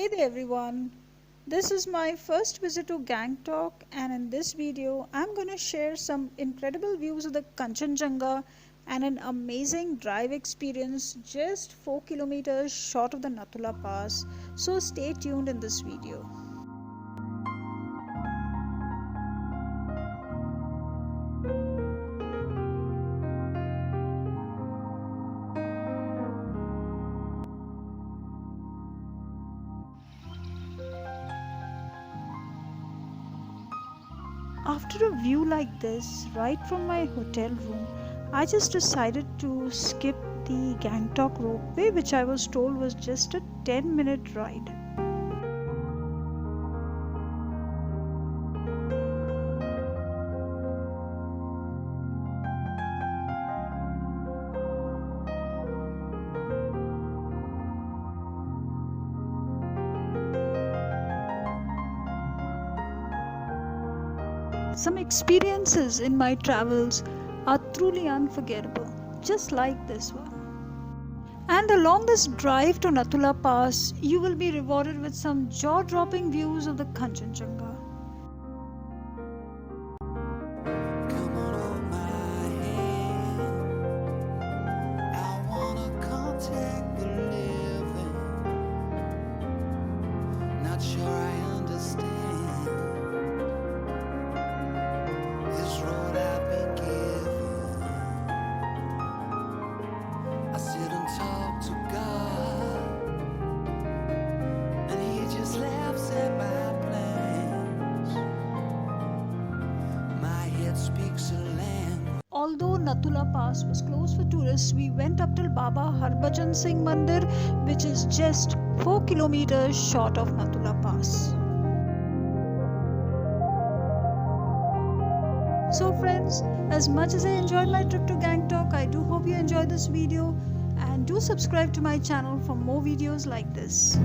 Hey there everyone, this is my first visit to Gangtok, and in this video I'm gonna share some incredible views of the Kanchenjunga and an amazing drive experience just 4 kilometers short of the Nathula Pass, so stay tuned in this video. After a view like this, right from my hotel room, I just decided to skip the Gangtok ropeway, which I was told was just a 10-minute ride. Some experiences in my travels are truly unforgettable, just like this one. And along this drive to Nathula Pass, you will be rewarded with some jaw-dropping views of the Kanchenjunga. Although Nathula Pass was closed for tourists, we went up till Baba Harbhajan Singh Mandir, which is just 4 kilometers short of Nathula Pass. So friends, as much as I enjoyed my trip to Gangtok, I do hope you enjoyed this video, and do subscribe to my channel for more videos like this.